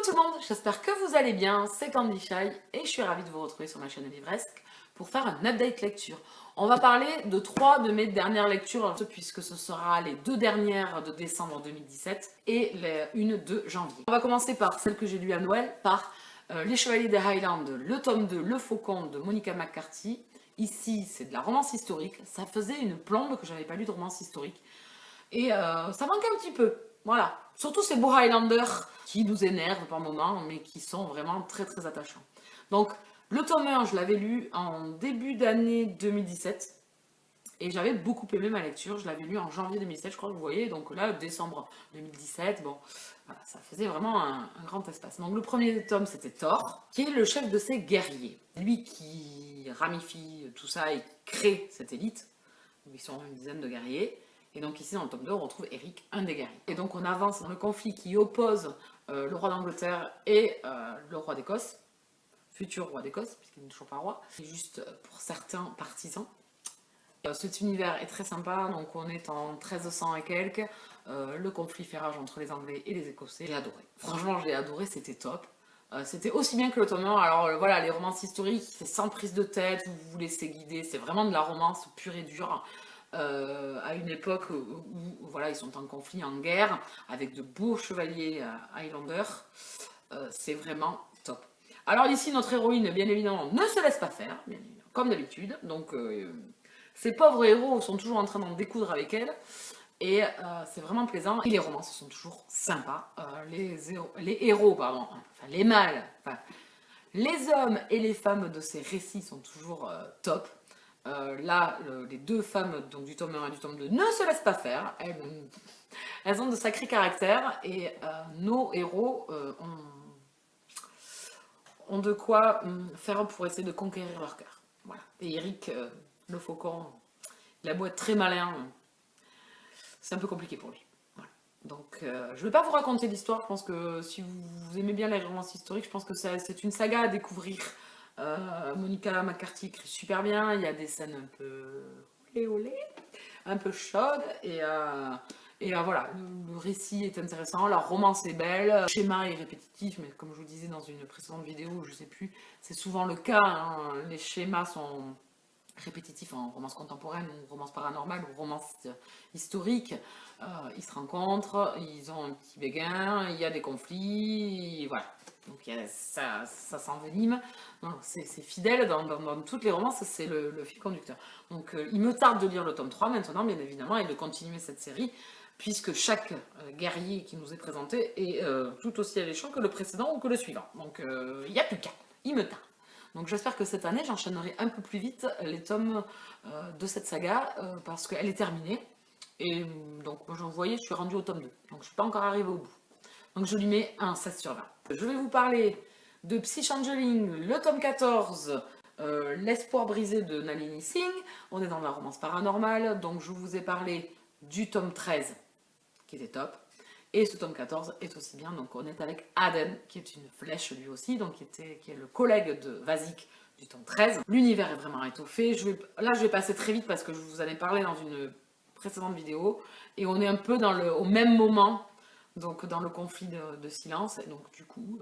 Coucou tout le monde, j'espère que vous allez bien, c'est Candy Shy et je suis ravie de vous retrouver sur ma chaîne Livresque pour faire un update lecture. On va parler de 3 de mes dernières lectures, puisque ce sera les 2 dernières de décembre 2017 et une de janvier. On va commencer par celle que j'ai lue à Noël, par Les Chevaliers des Highlands, le tome 2, Le Faucon de Monica McCarthy. Ici, c'est de la romance historique, ça faisait une plombe que j'avais pas lu de romance historique. Et ça manque un petit peu, voilà. Surtout ces beaux Highlanders qui nous énervent par moments, mais qui sont vraiment très très attachants. Donc, le tome 1, je l'avais lu en début d'année 2017. Et j'avais beaucoup aimé ma lecture, je l'avais lu en janvier 2017, je crois que vous voyez. Donc là, décembre 2017, bon, voilà, ça faisait vraiment un grand espace. Donc le premier tome, c'était Thor, qui est le chef de ses guerriers. Lui qui ramifie tout ça et crée cette élite. Ils sont une dizaine de guerriers. Et donc ici dans le tome 2, on retrouve Eric, un des guerriers. Et donc on avance dans le conflit qui oppose le roi d'Angleterre et le roi d'Écosse, futur roi d'Écosse, puisqu'il n'est toujours pas roi. C'est juste pour certains partisans. Cet univers est très sympa, donc on est en 1300 et quelques. Le conflit fait rage entre les Anglais et les Écossais. J'ai adoré. Franchement, j'ai adoré, c'était top. C'était aussi bien que le tome 1. Alors voilà, les romances historiques, c'est sans prise de tête, vous vous laissez guider, c'est vraiment de la romance pure et dure. À une époque où voilà, ils sont en conflit, en guerre, avec de beaux chevaliers Highlanders. C'est vraiment top. Alors ici, notre héroïne, bien évidemment, ne se laisse pas faire, bien évidemment, comme d'habitude. Donc, ces pauvres héros sont toujours en train d'en découdre avec elle. Et c'est vraiment plaisant. Et les romances sont toujours sympas. Les héros, pardon, enfin les mâles, enfin, les hommes et les femmes de ces récits sont toujours top. Là, les deux femmes donc, du tome 1 et du tome 2 ne se laissent pas faire. Elles ont de sacrés caractères et nos héros ont de quoi faire pour essayer de conquérir leur cœur. Voilà. Et Eric, le faucon, il a beau être très malin, c'est un peu compliqué pour lui. Voilà. Donc, je ne vais pas vous raconter l'histoire. Je pense que si vous aimez bien les romances historiques, je pense que c'est une saga à découvrir. Monica McCarthy écrit super bien, il y a des scènes un peu olé olé, un peu chaudes, et voilà, le récit est intéressant, la romance est belle, le schéma est répétitif, mais comme je vous disais dans une précédente vidéo, je sais plus, c'est souvent le cas, hein, les schémas sont répétitifs en romance contemporaine, ou romance paranormale, ou romance historique. Ils se rencontrent, ils ont un petit béguin, il y a des conflits, voilà. Donc ça s'envenime. C'est fidèle dans toutes les romances, c'est le fil conducteur. Donc il me tarde de lire le tome 3 maintenant, bien évidemment, et de continuer cette série, puisque chaque guerrier qui nous est présenté est tout aussi alléchant que le précédent ou que le suivant. Donc il n'y a plus qu'à, il me tarde. Donc j'espère que cette année, j'enchaînerai un peu plus vite les tomes de cette saga, parce qu'elle est terminée. Et donc, moi, vous voyez, je suis rendue au tome 2. Donc, je ne suis pas encore arrivée au bout. Donc, je lui mets un 16 sur 20. Je vais vous parler de Psychangeling, le tome 14, L'espoir brisé de Nalini Singh. On est dans la romance paranormale. Donc, je vous ai parlé du tome 13, qui était top. Et ce tome 14 est aussi bien. Donc, on est avec Aden, qui est une flèche lui aussi, donc qui est le collègue de Vasik du tome 13. L'univers est vraiment étoffé. Là, je vais passer très vite parce que je vous en ai parlé dans une précédente vidéo, et on est un peu au même moment, donc dans le conflit de silence, et donc du coup,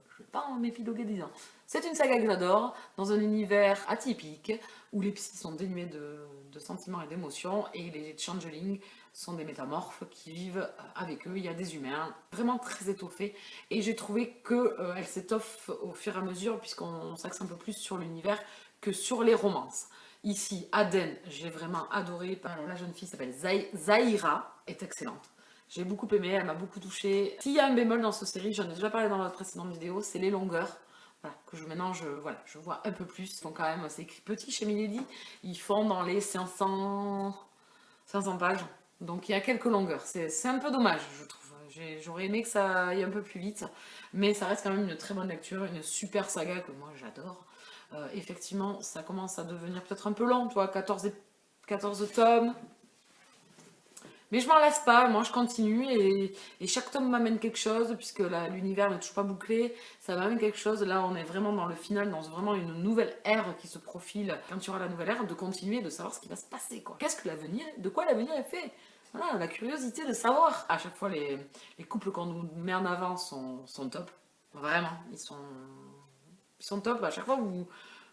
je ne vais pas en m'épiloguer disant. C'est une saga que j'adore, dans un univers atypique, où les psys sont dénués de sentiments et d'émotions, et les changelings sont des métamorphes qui vivent avec eux. Il y a des humains, vraiment très étoffés, et j'ai trouvé qu'elle s'étoffe au fur et à mesure, puisqu'on s'axe un peu plus sur l'univers que sur les romances. Ici, Aden, j'ai vraiment adoré. Alors, la jeune fille s'appelle Zahira, est excellente. J'ai beaucoup aimé, elle m'a beaucoup touchée. S'il y a un bémol dans cette série, j'en ai déjà parlé dans la précédente vidéo, c'est les longueurs. Voilà, que maintenant, je vois un peu plus. Ils font quand même, c'est écrit petit chez Milady, ils font dans les 500 pages. Donc il y a quelques longueurs. C'est un peu dommage, je trouve. J'aurais aimé que ça aille un peu plus vite, mais ça reste quand même une très bonne lecture, une super saga que moi j'adore. Effectivement, ça commence à devenir peut-être un peu lent, toi, 14 tomes. Mais je m'en lasse pas, moi je continue et chaque tome m'amène quelque chose, puisque l'univers n'est toujours pas bouclé, ça m'amène quelque chose. Là, on est vraiment dans le final, dans vraiment une nouvelle ère qui se profile. Quand tu auras la nouvelle ère, de continuer, de savoir ce qui va se passer, quoi. Qu'est-ce que l'avenir, de quoi l'avenir est fait? Voilà, la curiosité de savoir. À chaque fois, les couples qu'on nous met en avant sont top. Vraiment, ils sont top. À chaque fois, vous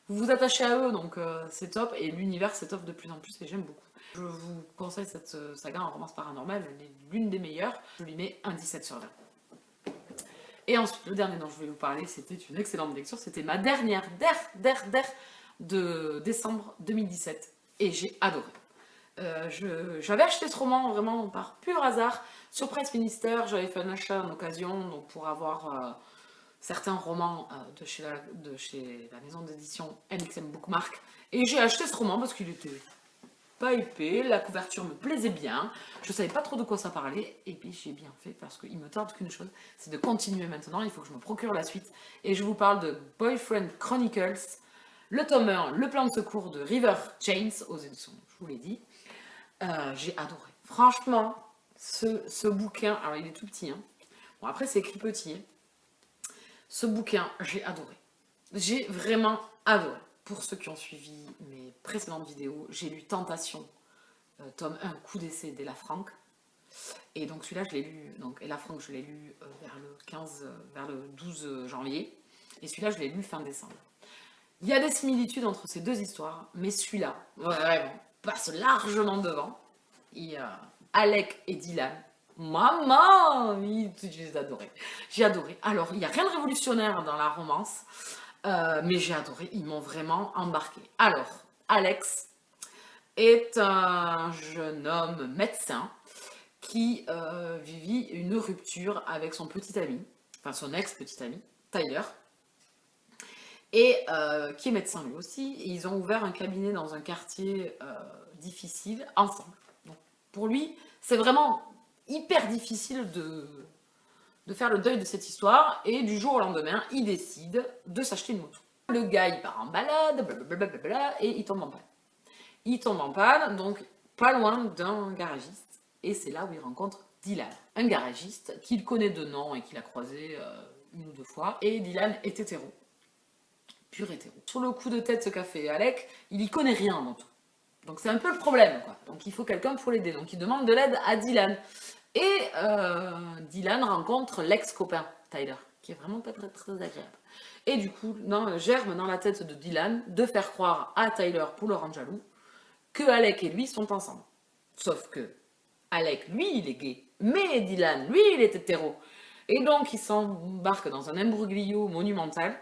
vous attachez à eux, donc c'est top. Et l'univers s'étoffe de plus en plus et j'aime beaucoup. Je vous conseille cette saga en romance paranormale, elle est l'une des meilleures. Je lui mets un 17 sur 20. Et ensuite, le dernier dont je voulais vous parler, c'était une excellente lecture. C'était ma dernière de décembre 2017. Et j'ai adoré. J'avais acheté ce roman vraiment par pur hasard sur Presse Minister. J'avais fait un achat en occasion donc pour avoir certains romans de chez la maison d'édition NXM Bookmark. Et j'ai acheté ce roman parce qu'il était pas épais, la couverture me plaisait bien, je savais pas trop de quoi ça parlait, et puis j'ai bien fait parce qu'il me tarde qu'une chose, c'est de continuer maintenant, il faut que je me procure la suite. Et je vous parle de Boyfriend Chronicles, le tome 1, le plan de secours de River James aux éditions, je vous l'ai dit. J'ai adoré. Franchement, ce bouquin, alors il est tout petit, hein. Bon après c'est écrit petit, hein. Ce bouquin, j'ai adoré. J'ai vraiment adoré. Pour ceux qui ont suivi mes précédentes vidéos, j'ai lu Tentation, tome 1, coup d'essai d'Ella Frank. Et donc celui-là, je l'ai lu, donc Ella Frank, je l'ai lu vers le 12 janvier. Et celui-là, je l'ai lu fin décembre. Il y a des similitudes entre ces deux histoires, mais celui-là, vraiment, passe largement devant. Il y a Alec et Dylan. Maman, j'ai adoré. J'ai adoré. Alors, il n'y a rien de révolutionnaire dans la romance, mais j'ai adoré. Ils m'ont vraiment embarqué. Alors, Alex est un jeune homme médecin qui vit une rupture avec son petit ami, enfin son ex-petit ami, Tyler, et qui est médecin lui aussi. Et ils ont ouvert un cabinet dans un quartier difficile ensemble. Donc, pour lui, c'est vraiment hyper difficile de faire le deuil de cette histoire, et du jour au lendemain, il décide de s'acheter une moto. Le gars, il part en balade, blablabla, et il tombe en panne. Il tombe en panne, donc pas loin d'un garagiste, et c'est là où il rencontre Dylan, un garagiste qu'il connaît de nom et qu'il a croisé une ou deux fois, et Dylan est hétéro, pur hétéro. Sur le coup de tête, ce qu'a fait Alec, il y connaît rien en moto. Donc c'est un peu le problème, quoi. Donc il faut quelqu'un pour l'aider. Donc il demande de l'aide à Dylan. Et Dylan rencontre l'ex-copain, Tyler, qui est vraiment pas très, très agréable. Et du coup, germe dans la tête de Dylan de faire croire à Tyler, pour le rendre jaloux, que Alec et lui sont ensemble. Sauf que Alec, lui, il est gay. Mais Dylan, lui, il est hétéro. Et donc, ils s'embarquent dans un imbroglio monumental.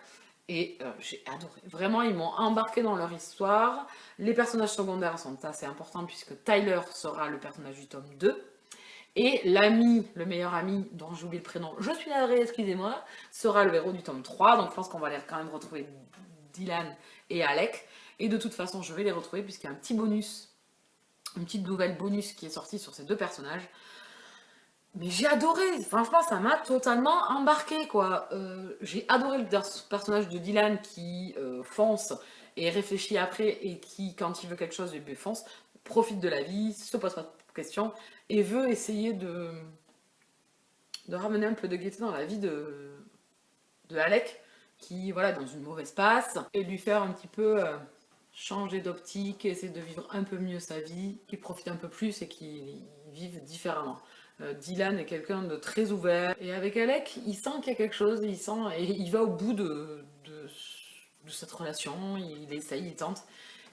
Et j'ai adoré. Vraiment, ils m'ont embarqué dans leur histoire. Les personnages secondaires sont assez importants puisque Tyler sera le personnage du tome 2. Et l'ami, le meilleur ami, dont j'oublie le prénom, je suis navrée, excusez-moi, sera le héros du tome 3. Donc je pense qu'on va quand même retrouver Dylan et Alec. Et de toute façon, je vais les retrouver puisqu'il y a un petit bonus, une petite nouvelle bonus qui est sortie sur ces deux personnages. Mais j'ai adoré, franchement ça m'a totalement embarqué quoi. J'ai adoré le personnage de Dylan qui fonce et réfléchit après et qui quand il veut quelque chose, il fonce, profite de la vie, se pose pas de questions et veut essayer de ramener un peu de gaieté dans la vie de Alec qui voilà dans une mauvaise passe et lui faire un petit peu changer d'optique, essayer de vivre un peu mieux sa vie, qu'il profite un peu plus et qu'il vive différemment. Dylan est quelqu'un de très ouvert et avec Alec, il sent qu'il y a quelque chose, il sent et il va au bout de cette relation, il essaye, il tente.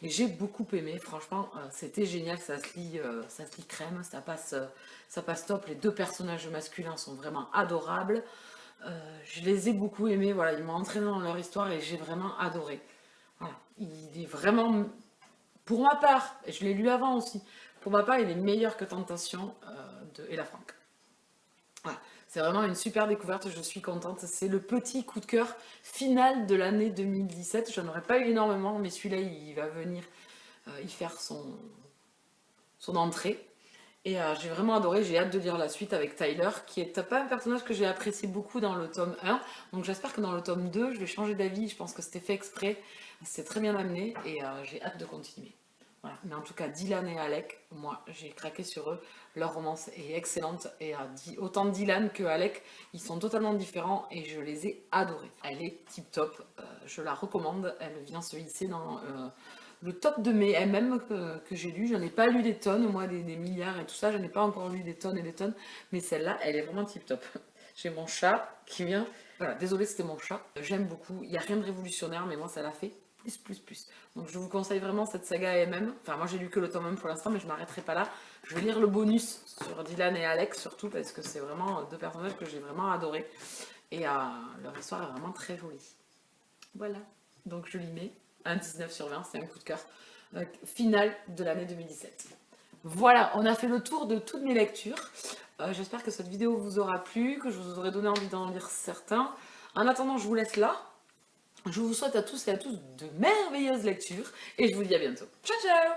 Et j'ai beaucoup aimé, franchement, c'était génial, ça se lit crème, ça passe top. Les deux personnages masculins sont vraiment adorables. Je les ai beaucoup aimés, voilà, ils m'ont entraîné dans leur histoire et j'ai vraiment adoré. Voilà. Il est vraiment, pour ma part, et je l'ai lu avant aussi, pour ma part, il est meilleur que Tentation de Ella Frank. Voilà. C'est vraiment une super découverte, je suis contente. C'est le petit coup de cœur final de l'année 2017. Je n'en aurais pas eu énormément, mais celui-là, il va venir y faire son entrée. Et j'ai vraiment adoré, j'ai hâte de lire la suite avec Tyler, qui est pas un personnage que j'ai apprécié beaucoup dans le tome 1. Donc j'espère que dans le tome 2, je vais changer d'avis. Je pense que c'était fait exprès, c'est très bien amené et j'ai hâte de continuer. Voilà. Mais en tout cas, Dylan et Alec, moi j'ai craqué sur eux. Leur romance est excellente et autant Dylan que Alec, ils sont totalement différents et je les ai adorés. Elle est tip top, je la recommande, elle vient se hisser dans le top de mes MM que j'ai lu. J'en ai pas lu des tonnes, moi des milliards et tout ça, j'en ai pas encore lu des tonnes et des tonnes, mais celle-là, elle est vraiment tip top. J'ai mon chat qui vient Voilà, désolé, c'était mon chat. J'aime beaucoup. Il n'y a rien de révolutionnaire, mais moi, ça l'a fait plus. Donc, je vous conseille vraiment cette saga MM. Enfin, moi, j'ai lu que le tome 1 pour l'instant, mais je m'arrêterai pas là. Je vais lire le bonus sur Dylan et Alex, surtout parce que c'est vraiment deux personnages que j'ai vraiment adorés. Et leur histoire est vraiment très jolie. Voilà. Donc, je l'y mets. Un 19 sur 20, c'est un coup de cœur. Final de l'année 2017. Voilà, on a fait le tour de toutes mes lectures. J'espère que cette vidéo vous aura plu, que je vous aurai donné envie d'en lire certains. En attendant, je vous laisse là. Je vous souhaite à tous et à toutes de merveilleuses lectures et je vous dis à bientôt. Ciao ciao!